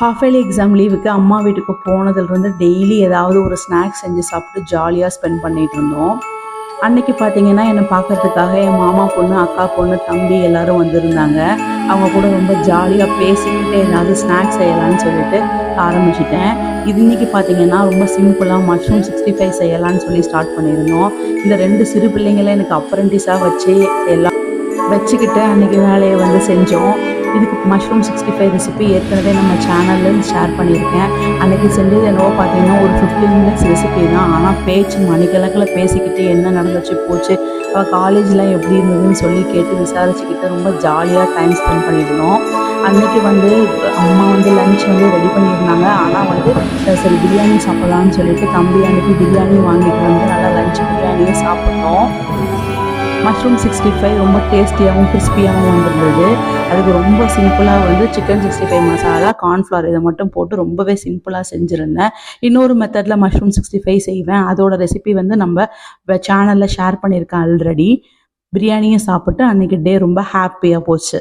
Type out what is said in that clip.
Half yearly exam லீவுக்கு அம்மா வீட்டுக்கு போனதுலேருந்து டெய்லி ஏதாவது ஒரு ஸ்நாக்ஸ் செஞ்சு சாப்பிட்டு ஜாலியாக ஸ்பெண்ட் பண்ணிகிட்டு இருந்தோம். அன்னைக்கு பார்த்தீங்கன்னா என்னை பார்க்கறதுக்காக என் மாமா பொண்ணு, அக்கா பொண்ணு, தம்பி எல்லாரும் வந்திருந்தாங்க. அவங்க கூட ரொம்ப ஜாலியாக பேசிக்கிட்டு ஏதாவது ஸ்நாக்ஸ் செய்யலான்னு சொல்லிட்டு ஆரம்பிச்சிட்டேன். இன்னைக்கு பார்த்தீங்கன்னா ரொம்ப சிம்பிளாக மஷ்ரூம் 65 செய்யலான்னு சொல்லி ஸ்டார்ட் பண்ணியிருந்தோம். இந்த 2 சிறு பிள்ளைங்களை எனக்கு அப்ரெண்டிஸாக வச்சு எல்லாம் வச்சுக்கிட்டு அன்றைக்கி வேலையை வந்து செஞ்சோம். இதுக்கு மஷ்ரூம் 65 ரெசிபி ஏற்கனவே நம்ம சேனலில் ஷேர் பண்ணியிருக்கேன். அன்றைக்கி செஞ்சது என்னவோ பார்த்தீங்கன்னா ஒரு 15 மினிட்ஸ் ரெசிபி தான். ஆனால் பேச்சு மணிக்கணக்கில் பேசிக்கிட்டு என்ன நடந்துச்சு போச்சு, அவள் காலேஜ்லாம் எப்படி இருந்ததுன்னு சொல்லி கேட்டு விசாரிச்சுக்கிட்டு ரொம்ப ஜாலியாக டைம் ஸ்பெண்ட் பண்ணியிருந்தோம். அன்றைக்கி வந்து அம்மா வந்து லன்ச் வந்து ரெடி பண்ணியிருந்தாங்க. ஆனால் வந்து சரி பிரியாணி சாப்பிட்லான்னு சொல்லிட்டு தம்பி அன்றைக்கி பிரியாணி வாங்கிட்டு வந்து நல்லா லன்ச் பிரியாணியே சாப்பிட்டோம். மஷ்ரூம் 65 ரொம்ப டேஸ்டியாகவும் கிறிஸ்பியாகவும் வந்துருந்தது. அதுக்கு ரொம்ப சிம்பிளாக வந்து சிக்கன் 65 மசாலா, கார்ன்ஃப்ளவர் இதை மட்டும் போட்டு ரொம்பவே சிம்பிளாக செஞ்சுருந்தேன். இன்னொரு மெத்தடில் மஷ்ரூம் 65 செய்வேன். அதோட ரெசிபி வந்து நம்ம சேனலில் ஷேர் பண்ணியிருக்கேன் ஆல்ரெடி. பிரியாணியும் சாப்பிட்டு அன்றைக்கி டே ரொம்ப ஹாப்பியாக போச்சு.